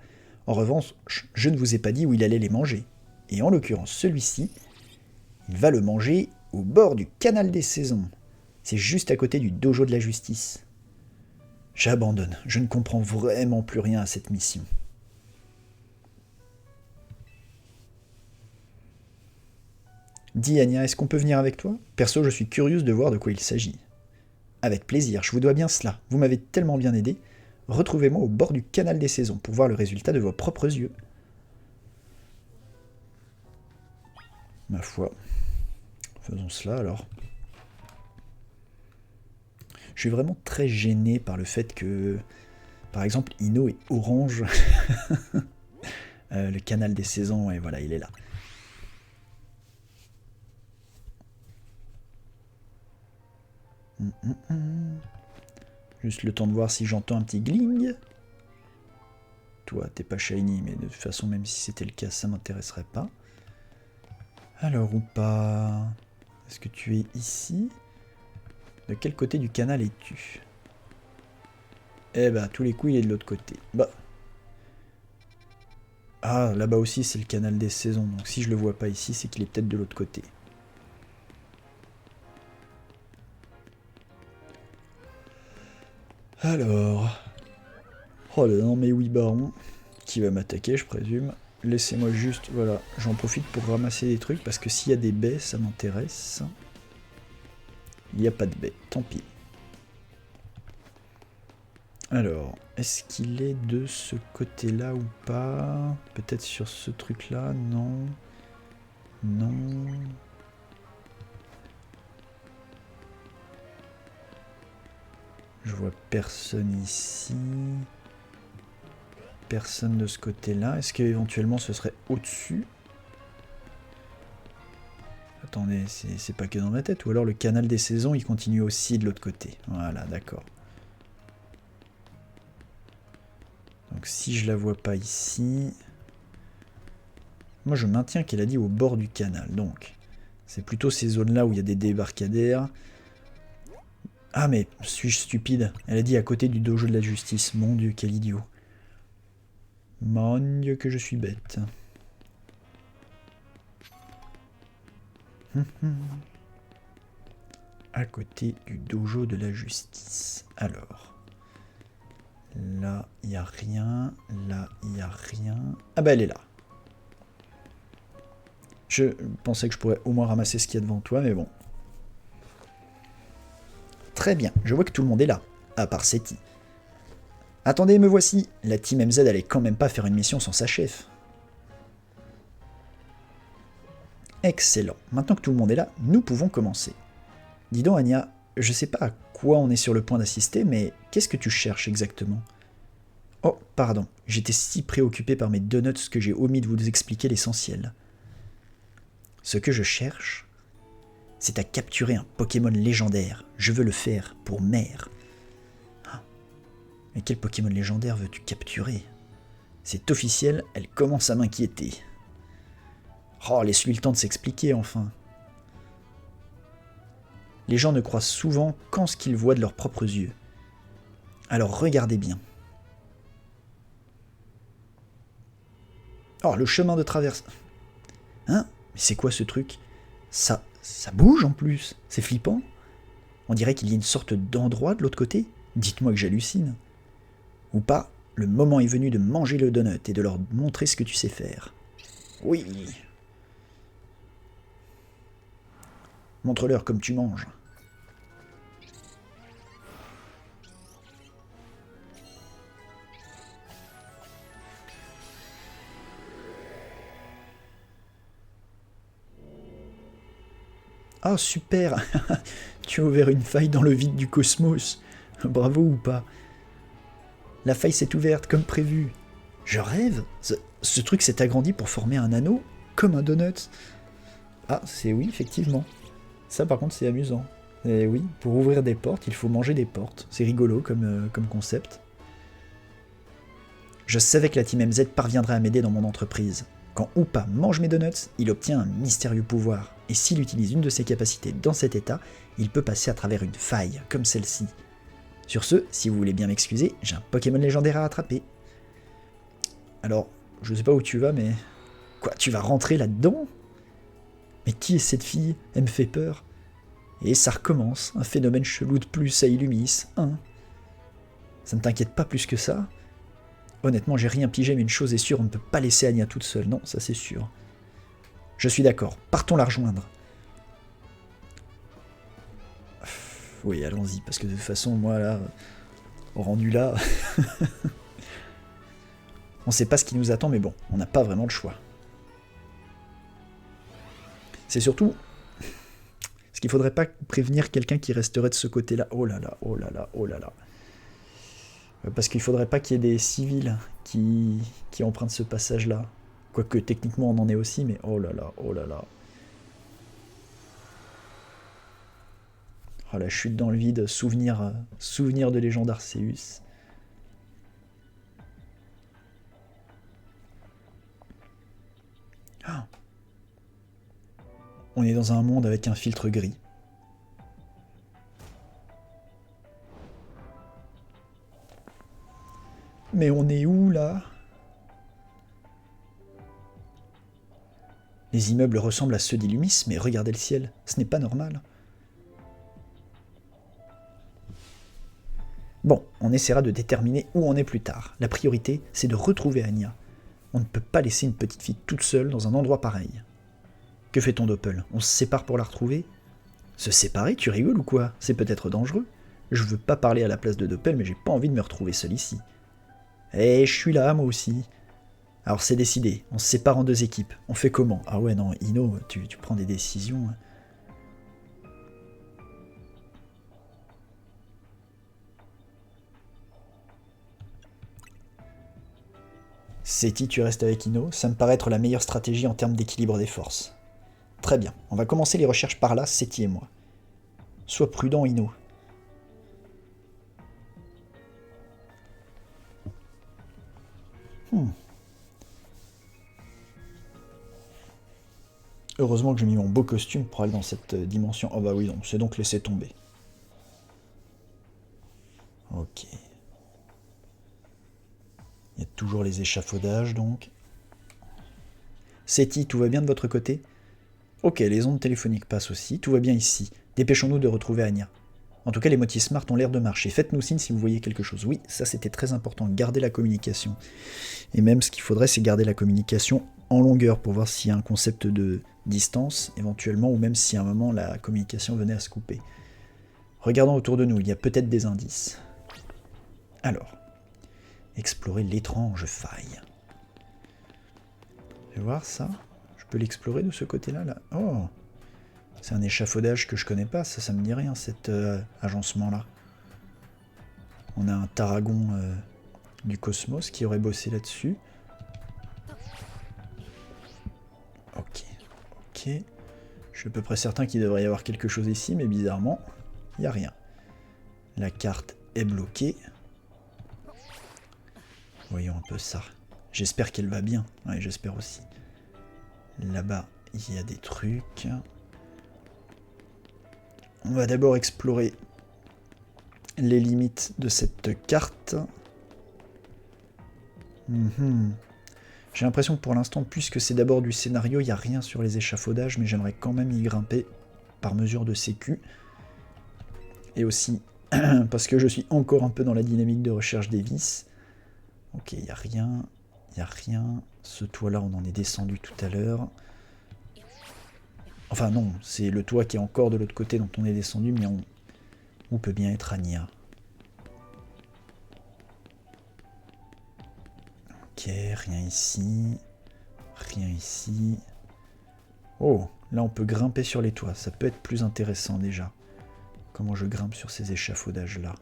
Speaker 1: En revanche, je ne vous ai pas dit où il allait les manger. Et en l'occurrence, celui-ci, il va le manger au bord du canal des saisons. C'est juste à côté du dojo de la justice. J'abandonne, je ne comprends vraiment plus rien à cette mission. Dis Anya, est-ce qu'on peut venir avec toi? Perso, je suis curieuse de voir de quoi il s'agit. Avec plaisir, je vous dois bien cela. Vous m'avez tellement bien aidé. Retrouvez-moi au bord du canal des saisons pour voir le résultat de vos propres yeux. Ma foi. Faisons cela alors. Je suis vraiment très gêné par le fait que, par exemple, Ino est orange. Le canal des saisons, et voilà, il est là. Juste le temps de voir si j'entends un petit gling. Toi, t'es pas shiny, mais de toute façon, même si c'était le cas, ça m'intéresserait pas. Alors, ou pas... Est-ce que tu es ici? De quel côté du canal es-tu? Eh ben, à tous les coups, il est de l'autre côté. Bah. Ah, là-bas aussi, c'est le canal des saisons. Donc si je le vois pas ici, c'est qu'il est peut-être de l'autre côté. Alors... Oh là, non mais oui, baron. Qui va m'attaquer, je présume. Laissez-moi juste... Voilà, j'en profite pour ramasser des trucs, parce que s'il y a des baies, ça m'intéresse. Il n'y a pas de baies, tant pis. Alors, est-ce qu'il est de ce côté-là ou pas? Peut-être sur ce truc-là? Non. Non. Je vois personne ici. Personne de ce côté-là. Est-ce qu'éventuellement ce serait au-dessus? Attendez, c'est pas que dans ma tête. Ou alors le canal des saisons, il continue aussi de l'autre côté. Voilà, d'accord. Donc si je la vois pas ici... Moi, je maintiens qu'elle a dit au bord du canal. Donc, c'est plutôt ces zones-là où il y a des débarcadères. Ah, mais suis-je stupide? Elle a dit à côté du dojo de la justice. Mon Dieu, quel idiot. Mon Dieu, que je suis bête. À côté du dojo de la justice. Alors. Là, il n'y a rien. Là, il n'y a rien. Ah bah, elle est là. Je pensais que je pourrais au moins ramasser ce qu'il y a devant toi, mais bon. Très bien, je vois que tout le monde est là, à part Seti. Attendez, me voici. La team MZ allait quand même pas faire une mission sans sa chef. Excellent. Maintenant que tout le monde est là, nous pouvons commencer. Dis donc, Anya, je sais pas à quoi on est sur le point d'assister, mais qu'est-ce que tu cherches exactement? Oh, pardon, j'étais si préoccupé par mes donuts que j'ai omis de vous expliquer l'essentiel. Ce que je cherche, c'est à capturer un Pokémon légendaire. Je veux le faire pour Mère. Mais quel Pokémon légendaire veux-tu capturer? C'est officiel, elle commence à m'inquiéter. Oh, laisse-lui le temps de s'expliquer, enfin. Les gens ne croient souvent qu'en ce qu'ils voient de leurs propres yeux. Alors regardez bien. Oh, le chemin de traverse. Hein? Mais c'est quoi ce truc? Ça bouge en plus. C'est flippant. On dirait qu'il y a une sorte d'endroit de l'autre côté. Dites-moi que j'hallucine. Ou pas, le moment est venu de manger le donut et de leur montrer ce que tu sais faire. Oui. Montre-leur comme tu manges. Ah, super. Tu as ouvert une faille dans le vide du cosmos. Bravo ou pas? La faille s'est ouverte comme prévu. Je rêve. Ce truc s'est agrandi pour former un anneau comme un donut. Ah, c'est oui, effectivement. Ça, par contre, c'est amusant. Et oui, pour ouvrir des portes, il faut manger des portes. C'est rigolo comme concept. Je savais que la team MZ parviendrait à m'aider dans mon entreprise. Quand Hoopa mange mes donuts, il obtient un mystérieux pouvoir. Et s'il utilise une de ses capacités dans cet état, il peut passer à travers une faille, comme celle-ci. Sur ce, si vous voulez bien m'excuser, j'ai un Pokémon légendaire à attraper. Alors, je sais pas où tu vas, mais... Quoi, tu vas rentrer là-dedans? Mais qui est cette fille? Elle me fait peur. Et ça recommence, un phénomène chelou de plus à Illumis, hein. Ça ne t'inquiète pas plus que ça? Honnêtement, j'ai rien pigé, mais une chose est sûre, on ne peut pas laisser Anya toute seule, non, ça c'est sûr. Je suis d'accord, partons la rejoindre. Oui, allons-y, parce que de toute façon, moi là, rendu là, on sait pas ce qui nous attend, mais bon, on n'a pas vraiment le choix. C'est surtout, est-ce qu'il faudrait pas prévenir quelqu'un qui resterait de ce côté-là? Oh là là, oh là là, oh là là. Parce qu'il faudrait pas qu'il y ait des civils qui empruntent ce passage-là. Quoique techniquement on en est aussi, mais oh là là, oh là là. Oh, la chute dans le vide, souvenir de légende Arceus. Ah. On est dans un monde avec un filtre gris. Mais on est où là? Les immeubles ressemblent à ceux d'Illumis, mais regardez le ciel, ce n'est pas normal. Bon, on essaiera de déterminer où on est plus tard. La priorité, c'est de retrouver Anya. On ne peut pas laisser une petite fille toute seule dans un endroit pareil. Que fait ton Doppel? On se sépare pour la retrouver? Se séparer? Tu rigoles ou quoi? C'est peut-être dangereux. Je veux pas parler à la place de Doppel, mais j'ai pas envie de me retrouver seul ici. Eh, je suis là, moi aussi. Alors c'est décidé, on se sépare en deux équipes. On fait comment? Ah ouais, non, Ino, tu prends des décisions. Seti, tu restes avec Ino, ça me paraît être la meilleure stratégie en termes d'équilibre des forces. Très bien, on va commencer les recherches par là, Seti et moi. Sois prudent, Ino. Heureusement que j'ai mis mon beau costume pour aller dans cette dimension. Oh bah oui, donc c'est donc laissé tomber. Ok. Il y a toujours les échafaudages, donc. Seti, tout va bien de votre côté? Ok, les ondes téléphoniques passent aussi. Tout va bien ici. Dépêchons-nous de retrouver Anya. En tout cas, les motifs smart ont l'air de marcher. Faites-nous signe si vous voyez quelque chose. Oui, ça c'était très important. Garder la communication. Et même ce qu'il faudrait, c'est garder la communication en longueur pour voir s'il y a un concept de distance, éventuellement, ou même si à un moment la communication venait à se couper. Regardons autour de nous, il y a peut-être des indices. Alors, explorer l'étrange faille. Je vais voir ça. Je peux l'explorer de ce côté-là, là. Oh, c'est un échafaudage que je connais pas, ça me dit rien, cet agencement-là. On a un Tarragon du cosmos qui aurait bossé là-dessus. Ok, ok. Je suis à peu près certain qu'il devrait y avoir quelque chose ici, mais bizarrement, il n'y a rien. La carte est bloquée. Voyons un peu ça. J'espère qu'elle va bien. Ouais, j'espère aussi. Là-bas, il y a des trucs. On va d'abord explorer les limites de cette carte. J'ai l'impression que pour l'instant, puisque c'est d'abord du scénario, il n'y a rien sur les échafaudages, mais j'aimerais quand même y grimper par mesure de sécu. Et aussi parce que je suis encore un peu dans la dynamique de recherche des vis. Ok, il n'y a rien. Il n'y a rien. Ce toit-là, on en est descendu tout à l'heure. Enfin non, c'est le toit qui est encore de l'autre côté dont on est descendu, mais on peut bien être Anya. Ok, rien ici. Rien ici. Oh, là on peut grimper sur les toits. Ça peut être plus intéressant déjà. Comment je grimpe sur ces échafaudages-là?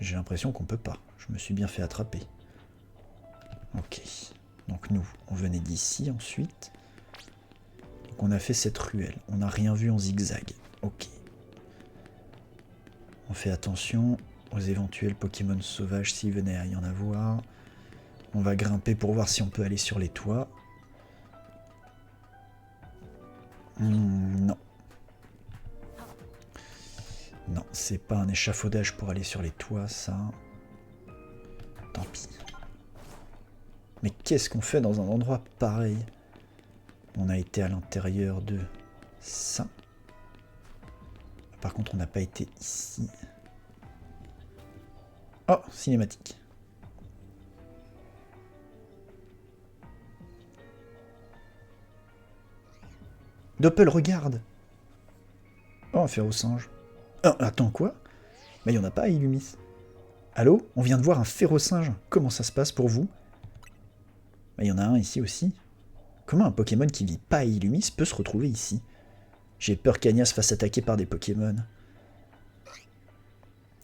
Speaker 1: J'ai l'impression qu'on peut pas. Je me suis bien fait attraper. Ok. Donc nous, on venait d'ici ensuite. Donc on a fait cette ruelle. On n'a rien vu en zigzag. Ok. On fait attention aux éventuels Pokémon sauvages s'il venait à y en avoir. On va grimper pour voir si on peut aller sur les toits. Non. Non, c'est pas un échafaudage pour aller sur les toits, ça. Tant pis. Mais qu'est-ce qu'on fait dans un endroit pareil? On a été à l'intérieur de ça. Par contre, on n'a pas été ici. Oh, cinématique. Doppel, regarde. Oh, un férocinge. Oh, attends, quoi? Mais il n'y en a pas à Illumis. Allô? On vient de voir un férocinge. Comment ça se passe pour vous? Il y en a un ici aussi. Comment un Pokémon qui vit pas à Illumis peut se retrouver ici? J'ai peur qu'Anya se fasse attaquer par des Pokémon.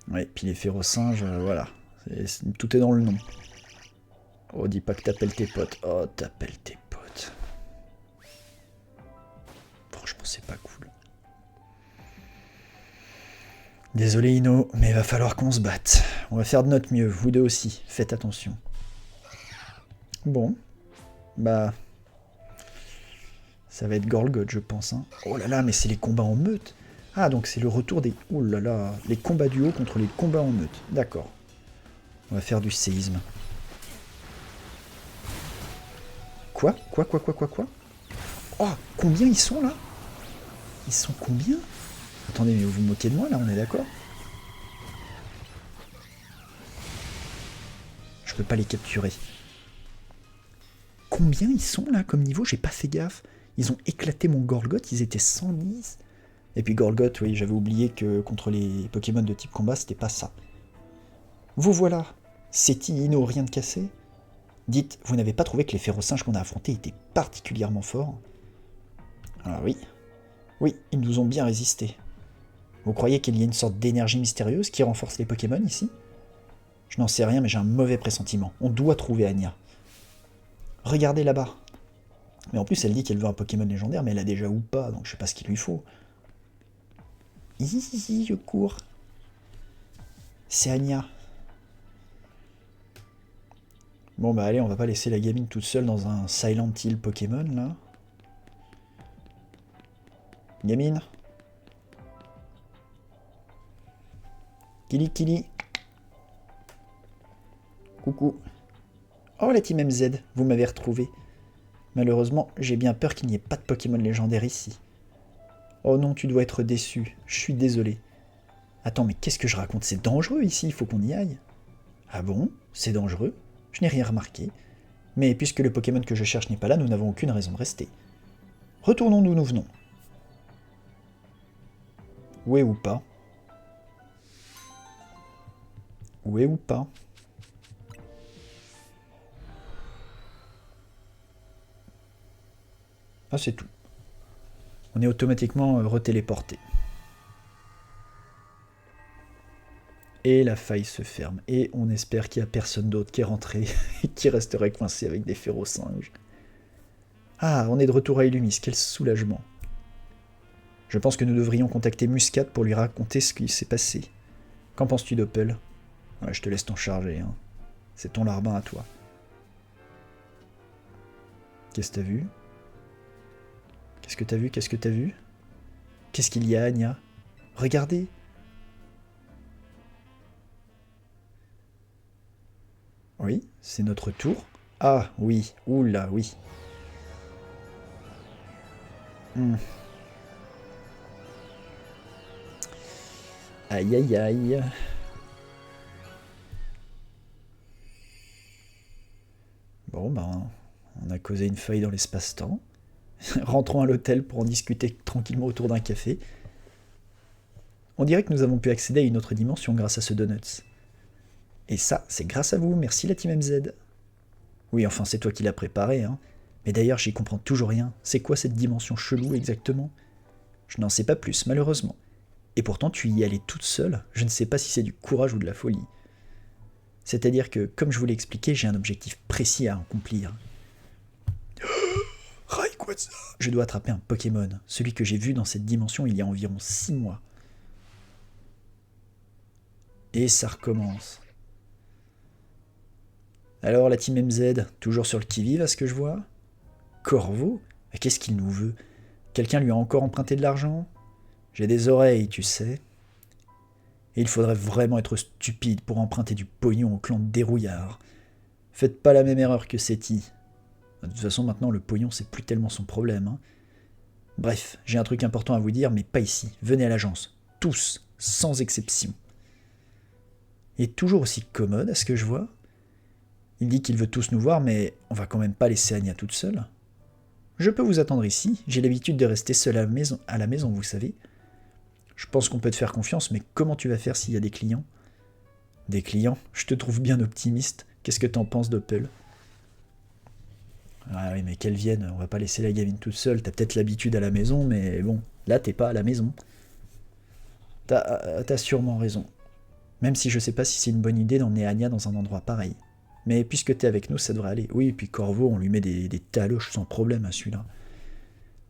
Speaker 1: Ouais, puis les férocinges, voilà. Tout est dans le nom. Oh, dis pas que t'appelles tes potes. Oh, t'appelles tes potes. Franchement, c'est pas cool. Désolé Ino, mais il va falloir qu'on se batte. On va faire de notre mieux, vous deux aussi, faites attention. Bon, bah... ça va être Gorlgot, je pense. Hein. Oh là là, mais c'est les combats en meute. Ah, donc c'est le retour des... Oh là là, les combats duo contre les combats en meute. D'accord. On va faire du séisme. Quoi? Quoi? Oh, combien ils sont là? Ils sont combien? Attendez, mais vous vous moquez de moi là, on est d'accord? Je peux pas les capturer. Combien ils sont là comme niveau? J'ai pas fait gaffe. Ils ont éclaté mon Gorlgot, ils étaient 110. Et puis Gorlgot, oui, j'avais oublié que contre les Pokémon de type combat, c'était pas ça. Vous voilà. Seti, Ino, rien de cassé? Dites, vous n'avez pas trouvé que les férocinges qu'on a affrontés étaient particulièrement forts? Ah oui. Oui, ils nous ont bien résisté. Vous croyez qu'il y a une sorte d'énergie mystérieuse qui renforce les Pokémon ici? Je n'en sais rien, mais j'ai un mauvais pressentiment. On doit trouver Anya. Regardez là-bas. Mais en plus, elle dit qu'elle veut un Pokémon légendaire, mais elle a déjà ou pas, donc je sais pas ce qu'il lui faut. Hihihi, je cours. C'est Anya. Bon bah allez, on va pas laisser la gamine toute seule dans un Silent Hill Pokémon, là. Gamine. Kili Kili. Coucou. Oh la team MZ, vous m'avez retrouvé. Malheureusement, j'ai bien peur qu'il n'y ait pas de Pokémon légendaire ici. Oh non, tu dois être déçu, je suis désolé. Attends, mais qu'est-ce que je raconte? C'est dangereux ici, il faut qu'on y aille. Ah bon? C'est dangereux? Je n'ai rien remarqué. Mais puisque le Pokémon que je cherche n'est pas là, nous n'avons aucune raison de rester. Retournons d'où nous venons. Où est ou pas? Où est ou pas? Ah, c'est tout. On est automatiquement retéléporté. Et la faille se ferme. Et on espère qu'il n'y a personne d'autre qui est rentré et qui resterait coincé avec des férocinges. Ah, on est de retour à Illumis, quel soulagement. Je pense que nous devrions contacter Muscat pour lui raconter ce qui s'est passé. Qu'en penses-tu, Doppel? Ouais, je te laisse t'en charger, hein. C'est ton larbin à toi. Qu'est-ce que t'as vu? Qu'est-ce que t'as vu? Qu'est-ce que t'as vu? Qu'est-ce qu'il y a, Anya? Regardez! Oui, c'est notre tour. Ah, oui. Oula, oui. Aïe, aïe, aïe. Bon, ben, on a causé une faille dans l'espace-temps. Rentrons à l'hôtel pour en discuter tranquillement autour d'un café. On dirait que nous avons pu accéder à une autre dimension grâce à ce Donuts. Et ça, c'est grâce à vous, merci la team MZ. Oui, enfin, c'est toi qui l'as préparé, hein. Mais d'ailleurs, j'y comprends toujours rien. C'est quoi cette dimension chelou exactement? Je n'en sais pas plus, malheureusement. Et pourtant, tu y es allée toute seule. Je ne sais pas si c'est du courage ou de la folie. C'est-à-dire que, comme je vous l'ai expliqué, j'ai un objectif précis à accomplir. Rayquaza! Je dois attraper un Pokémon, celui que j'ai vu dans cette dimension il y a environ 6 mois. Et ça recommence. Alors la team MZ, toujours sur le qui-vive à ce que je vois? Corvo? Mais qu'est-ce qu'il nous veut? Quelqu'un lui a encore emprunté de l'argent? J'ai des oreilles, tu sais. Et il faudrait vraiment être stupide pour emprunter du pognon au clan de dérouillard. Faites pas la même erreur que Seti. De toute façon, maintenant, le pognon, c'est plus tellement son problème. Hein. Bref, j'ai un truc important à vous dire, mais pas ici. Venez à l'agence. Tous, sans exception. Il est toujours aussi commode, à ce que je vois. Il dit qu'il veut tous nous voir, mais on va quand même pas laisser Anya toute seule. Je peux vous attendre ici. J'ai l'habitude de rester seul à la maison, vous savez. Je pense qu'on peut te faire confiance, mais comment tu vas faire s'il y a des clients? Des clients? Je te trouve bien optimiste. Qu'est-ce que t'en penses, Doppel? Ah oui, mais qu'elle vienne, on va pas laisser la gamine toute seule. T'as peut-être l'habitude à la maison, mais bon, là t'es pas à la maison. T'as sûrement raison. Même si je sais pas si c'est une bonne idée d'emmener Anya dans un endroit pareil. Mais puisque t'es avec nous, ça devrait aller. Oui, et puis Corvo, on lui met des taloches sans problème à celui-là.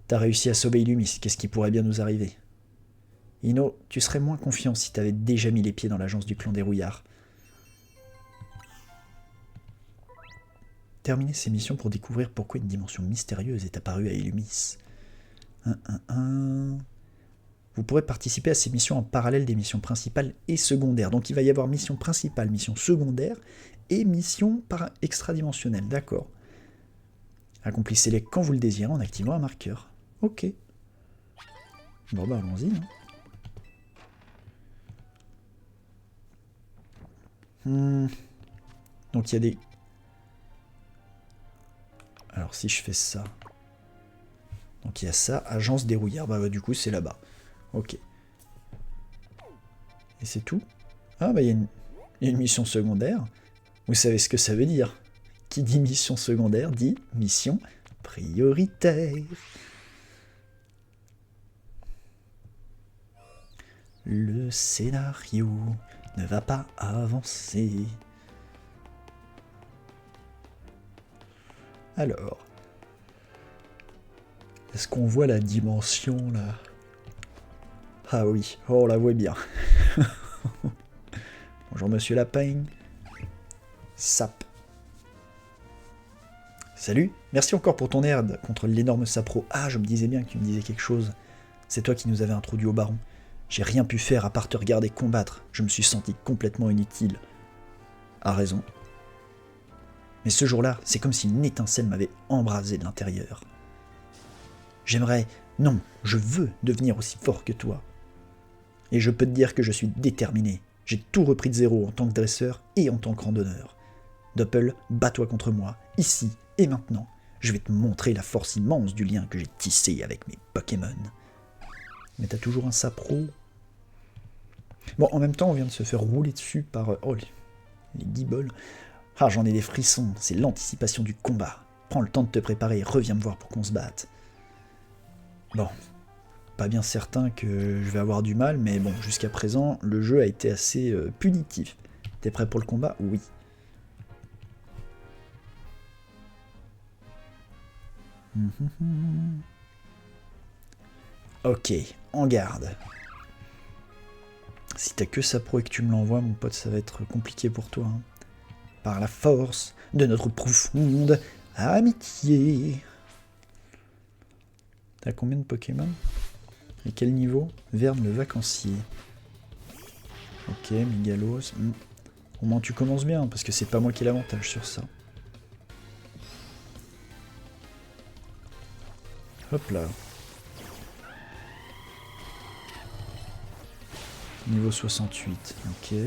Speaker 1: T'as réussi à sauver Illumis, qu'est-ce qui pourrait bien nous arriver? Ino, tu serais moins confiant si t'avais déjà mis les pieds dans l'agence du clan des rouillards. Terminez ces missions pour découvrir pourquoi une dimension mystérieuse est apparue à Illumis. Vous pourrez participer à ces missions en parallèle des missions principales et secondaires. Donc il va y avoir mission principale, mission secondaire et mission extradimensionnelle. D'accord. Accomplissez-les quand vous le désirez en activant un marqueur. Ok. Bon bah allons-y. Donc il y a des... Alors si je fais ça... Donc il y a ça, agence des rouillards. Bah du coup c'est là-bas. Ok. Et c'est tout? Ah bah il y a une mission secondaire. Vous savez ce que ça veut dire? Qui dit mission secondaire dit mission prioritaire. Le scénario ne va pas avancer. Alors, est-ce qu'on voit la dimension là? Ah oui, oh, on la voit bien. Bonjour Monsieur Lapin. Sap. Salut, merci encore pour ton aide contre l'énorme sapro. Ah, je me disais bien que tu me disais quelque chose. C'est toi qui nous avais introduit au baron. J'ai rien pu faire à part te regarder combattre. Je me suis senti complètement inutile. A raison. Mais ce jour-là, c'est comme si une étincelle m'avait embrasé de l'intérieur. J'aimerais, non, je veux devenir aussi fort que toi. Et je peux te dire que je suis déterminé. J'ai tout repris de zéro en tant que dresseur et en tant que randonneur. Doppel, bats-toi contre moi, ici et maintenant. Je vais te montrer la force immense du lien que j'ai tissé avec mes Pokémon. Mais t'as toujours un sapro. Bon, en même temps, on vient de se faire rouler dessus par... Oh, les guibolles. Ah, j'en ai des frissons, c'est l'anticipation du combat. Prends le temps de te préparer et reviens me voir pour qu'on se batte. Bon, pas bien certain que je vais avoir du mal, mais bon, jusqu'à présent, le jeu a été assez punitif. T'es prêt pour le combat? Oui. Ok, en garde. Si t'as que ça pro et que tu me l'envoies, mon pote, ça va être compliqué pour toi. Hein. Par la force de notre profonde amitié. T'as combien de Pokémon? Et quel niveau? Verne le vacancier. Ok, Migalos. Au moins tu commences bien, parce que c'est pas moi qui ai l'avantage sur ça. Hop là. Niveau 68, ok.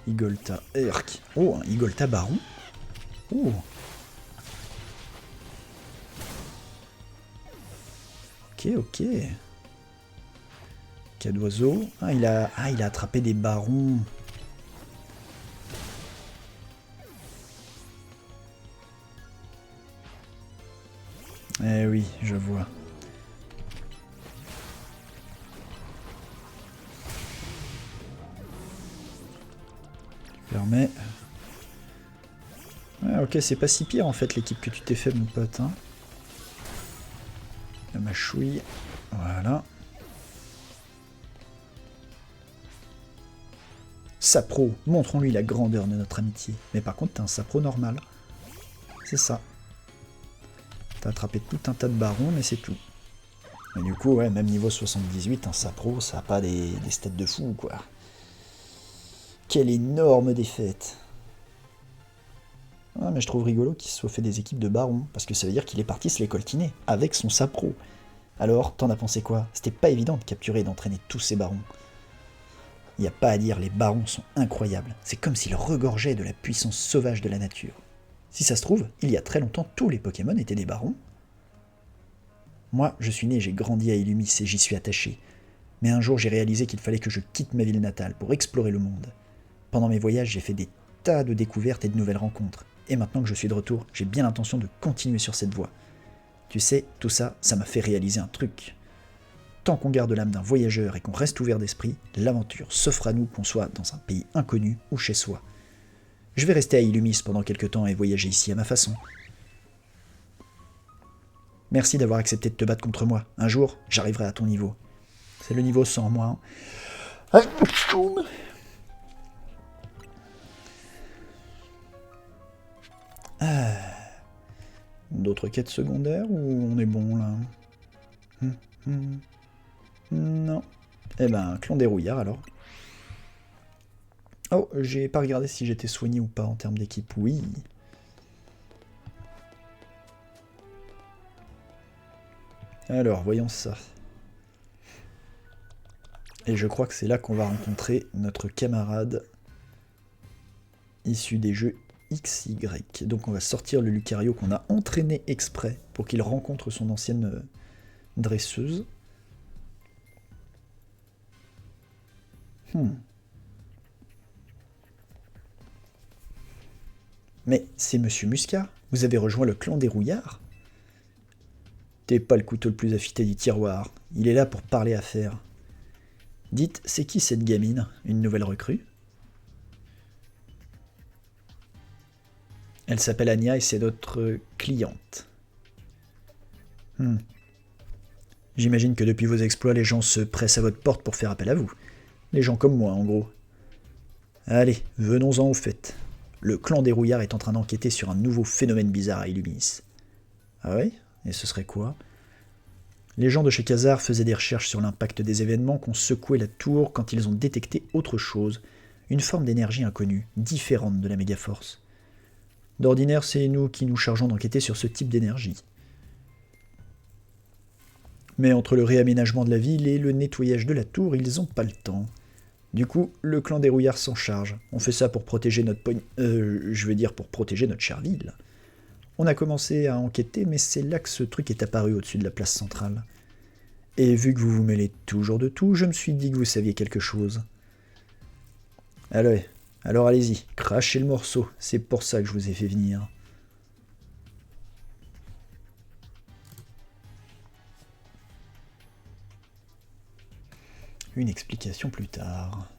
Speaker 1: Igolta Erk. Oh, un Igolta Baron. Oh. Ok, ok. Cas d'oiseau. Ah, il a attrapé des barons. Eh oui, je vois. Permet. Ouais, ok, c'est pas si pire en fait l'équipe que tu t'es fait, mon pote. Hein. La mâchouille. Voilà. Sapro, montrons-lui la grandeur de notre amitié. Mais par contre, t'es un sapro normal. C'est ça. T'as attrapé tout un tas de barons, mais c'est tout. Mais du coup, ouais, même niveau 78, un sapro, ça a pas des stats de fou, quoi. Quelle énorme défaite. Ah, mais je trouve rigolo qu'il se soit fait des équipes de barons, parce que ça veut dire qu'il est parti se les coltiner, avec son sapro. Alors, t'en as pensé quoi? C'était pas évident de capturer et d'entraîner tous ces barons. Y a pas à dire, les barons sont incroyables. C'est comme s'ils regorgeaient de la puissance sauvage de la nature. Si ça se trouve, il y a très longtemps, tous les Pokémon étaient des barons. Moi, je suis né, j'ai grandi à Illumis et j'y suis attaché. Mais un jour, j'ai réalisé qu'il fallait que je quitte ma ville natale pour explorer le monde. Pendant mes voyages, j'ai fait des tas de découvertes et de nouvelles rencontres. Et maintenant que je suis de retour, j'ai bien l'intention de continuer sur cette voie. Tu sais, tout ça, ça m'a fait réaliser un truc. Tant qu'on garde l'âme d'un voyageur et qu'on reste ouvert d'esprit, l'aventure s'offre à nous qu'on soit dans un pays inconnu ou chez soi. Je vais rester à Illumis pendant quelques temps et voyager ici à ma façon. Merci d'avoir accepté de te battre contre moi. Un jour, j'arriverai à ton niveau. C'est le niveau 100, moi. Hein. D'autres quêtes secondaires ou on est bon là? Non. Eh ben, clan des rouillards alors. Oh, j'ai pas regardé si j'étais soigné ou pas en termes d'équipe. Oui. Alors, voyons ça. Et je crois que c'est là qu'on va rencontrer notre camarade issu des jeux XY. Donc on va sortir le Lucario qu'on a entraîné exprès pour qu'il rencontre son ancienne dresseuse. Mais c'est Monsieur Muscat, vous avez rejoint le clan des rouillards? T'es pas le couteau le plus affûté du tiroir, il est là pour parler affaires. Dites, c'est qui cette gamine? Une nouvelle recrue? Elle s'appelle Anya et c'est notre cliente. J'imagine que depuis vos exploits, les gens se pressent à votre porte pour faire appel à vous. Les gens comme moi, en gros. Allez, venons-en au fait. Le clan des rouillards est en train d'enquêter sur un nouveau phénomène bizarre à Illumis. Ah ouais? Et ce serait quoi? Les gens de chez Khazar faisaient des recherches sur l'impact des événements qu'ont secoué la tour quand ils ont détecté autre chose, une forme d'énergie inconnue, différente de la mégaforce. D'ordinaire, c'est nous qui nous chargeons d'enquêter sur ce type d'énergie. Mais entre le réaménagement de la ville et le nettoyage de la tour, ils n'ont pas le temps. Du coup, le clan des rouillards s'en charge. On fait ça pour protéger pour protéger notre chère ville. On a commencé à enquêter, mais c'est là que ce truc est apparu au-dessus de la place centrale. Et vu que vous vous mêlez toujours de tout, je me suis dit que vous saviez quelque chose. Alors allez-y, crachez le morceau, c'est pour ça que je vous ai fait venir. Une explication plus tard.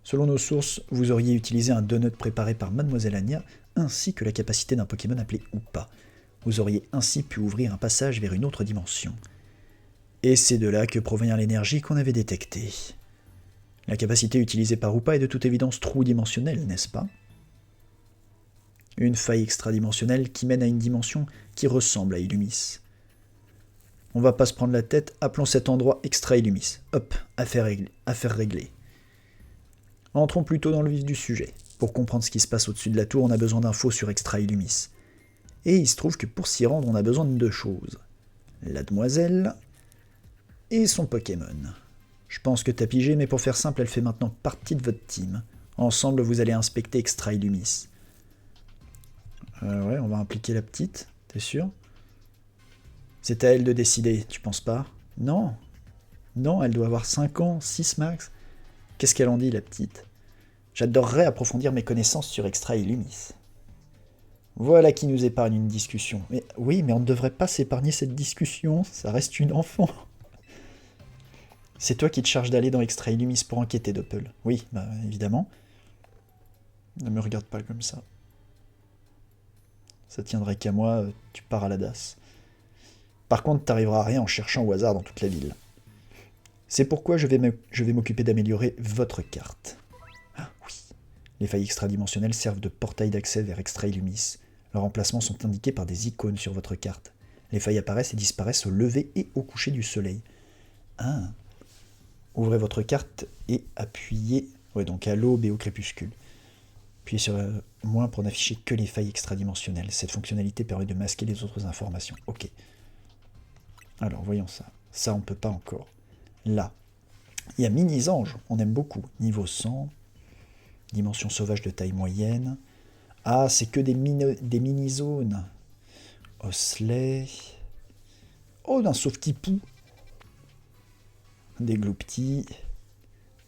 Speaker 1: Selon nos sources, vous auriez utilisé un donut préparé par Mademoiselle Anya, ainsi que la capacité d'un Pokémon appelé Hoopa. Vous auriez ainsi pu ouvrir un passage vers une autre dimension. Et c'est de là que provient l'énergie qu'on avait détectée. La capacité utilisée par Hoopa est de toute évidence trou-dimensionnelle, n'est-ce pas? Une faille extradimensionnelle qui mène à une dimension qui ressemble à Illumis. On va pas se prendre la tête, appelons cet endroit Extra Illumis. Hop, affaire réglée. Entrons plutôt dans le vif du sujet. Pour comprendre ce qui se passe au-dessus de la tour, on a besoin d'infos sur Extra Illumis. Et il se trouve que pour s'y rendre, on a besoin de deux choses. La demoiselle et son Pokémon. Je pense que t'as pigé, mais pour faire simple, elle fait maintenant partie de votre team. Ensemble, vous allez inspecter Extra Illumis. Ouais, on va impliquer la petite, t'es sûr? C'est à elle de décider, tu penses pas? Non. Non, elle doit avoir 5 ans, 6 max. Qu'est-ce qu'elle en dit, la petite? J'adorerais approfondir mes connaissances sur Extra Illumis. Voilà qui nous épargne une discussion. Mais oui, mais on ne devrait pas s'épargner cette discussion, ça reste une enfant. C'est toi qui te charges d'aller dans Extra Illumis pour enquêter, Doppel. Oui, bah évidemment. Ne me regarde pas comme ça. Ça tiendrait qu'à moi, tu pars à la DAS. Par contre, t'arriveras à rien en cherchant au hasard dans toute la ville. C'est pourquoi je vais m'occuper d'améliorer votre carte. Ah oui. Les failles extradimensionnelles servent de portail d'accès vers Extra Illumis. Leurs emplacements sont indiqués par des icônes sur votre carte. Les failles apparaissent et disparaissent au lever et au coucher du soleil. Ah. Ouvrez votre carte et appuyez donc à l'aube et au crépuscule. Appuyez sur moins pour n'afficher que les failles extradimensionnelles. Cette fonctionnalité permet de masquer les autres informations. Ok. Alors, voyons ça. Ça, on peut pas encore. Là, il y a Mini-Ange, on aime beaucoup. Niveau 100, dimension sauvage de taille moyenne. Ah, c'est que des mini-zones. Osley. Oh, d'un Sauf-Qui-Pou. Des Glouptis.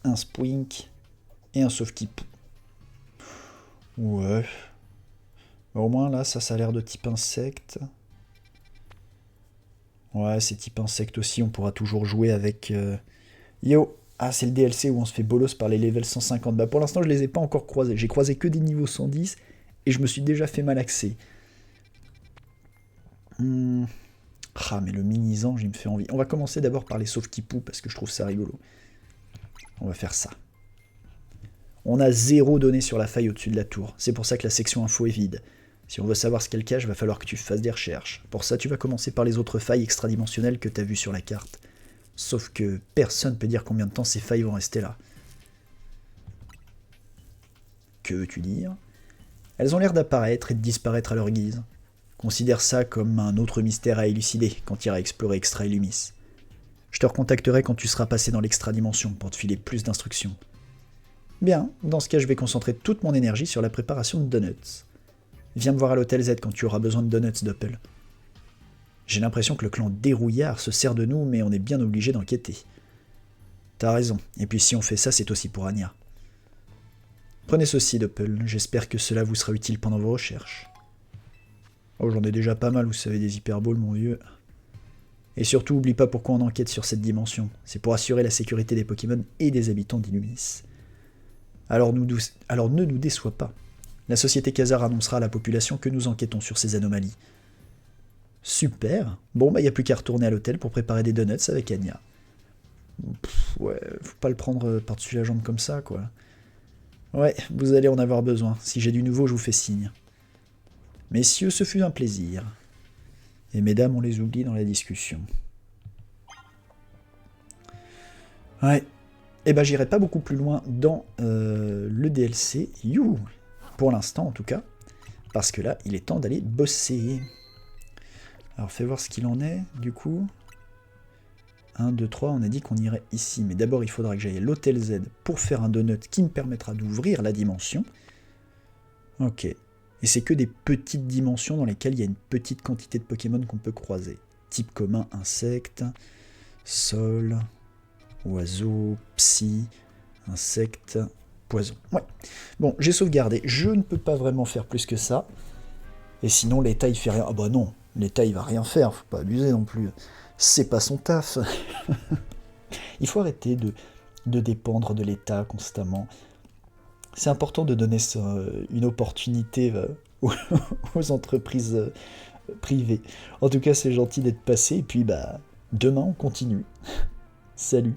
Speaker 1: Un Spoink. Et un Sauf-Qui-Pou. Ouais. Au moins, là, ça a l'air de type insecte. Ouais, c'est type insecte aussi, on pourra toujours jouer avec... Yo. Ah, c'est le DLC où on se fait bolos par les levels 150. Bah pour l'instant, je les ai pas encore croisés. J'ai croisé que des niveaux 110 et je me suis déjà fait malaxer. Ah, mais le mini-ange, il me fait envie. On va commencer d'abord par les Sauf-Qui-Pou parce que je trouve ça rigolo. On va faire ça. On a 0 données sur la faille au-dessus de la tour. C'est pour ça que la section info est vide. Si on veut savoir ce qu'elle cache, va falloir que tu fasses des recherches. Pour ça, tu vas commencer par les autres failles extradimensionnelles que tu as vues sur la carte. Sauf que personne peut dire combien de temps ces failles vont rester là. Que veux-tu dire? Elles ont l'air d'apparaître et de disparaître à leur guise. Considère ça comme un autre mystère à élucider quand tu iras explorer Extra Illumis. Je te recontacterai quand tu seras passé dans l'extra-dimension pour te filer plus d'instructions. Bien, dans ce cas, je vais concentrer toute mon énergie sur la préparation de donuts. Viens me voir à l'hôtel Z quand tu auras besoin de donuts, Doppel. J'ai l'impression que le clan Dérouillard se sert de nous, mais on est bien obligé d'enquêter. T'as raison, et puis si on fait ça, c'est aussi pour Anya. Prenez ceci, Doppel, j'espère que cela vous sera utile pendant vos recherches. Oh, j'en ai déjà pas mal, vous savez, des hyperboles, mon vieux. Et surtout, oublie pas pourquoi on enquête sur cette dimension. C'est pour assurer la sécurité des Pokémon et des habitants d'Illumis. Alors ne nous déçois pas. La société Khazar annoncera à la population que nous enquêtons sur ces anomalies. Super. Bon, bah y a plus qu'à retourner à l'hôtel pour préparer des donuts avec Anya. Ouais, faut pas le prendre par-dessus la jambe comme ça, quoi. Ouais, vous allez en avoir besoin. Si j'ai du nouveau, je vous fais signe. Messieurs, ce fut un plaisir. Et mesdames, on les oublie dans la discussion. Ouais. Et ben j'irai pas beaucoup plus loin dans le DLC, pour l'instant en tout cas, parce que là, il est temps d'aller bosser. Alors fais voir ce qu'il en est, du coup. 1, 2, 3, on a dit qu'on irait ici, mais d'abord il faudra que j'aille à l'hôtel Z pour faire un donut qui me permettra d'ouvrir la dimension. Ok. Et c'est que des petites dimensions dans lesquelles il y a une petite quantité de Pokémon qu'on peut croiser. Type commun, insecte, sol, oiseau, psy, insecte, poison. Ouais. Bon, j'ai sauvegardé. Je ne peux pas vraiment faire plus que ça. Et sinon, l'État, il fait rien. Ah bah non, l'État, il va rien faire. Faut pas abuser non plus. C'est pas son taf. Il faut arrêter de dépendre de l'État constamment. C'est important de donner une opportunité aux entreprises privées. En tout cas, c'est gentil d'être passé. Et puis, bah, demain, on continue. Salut.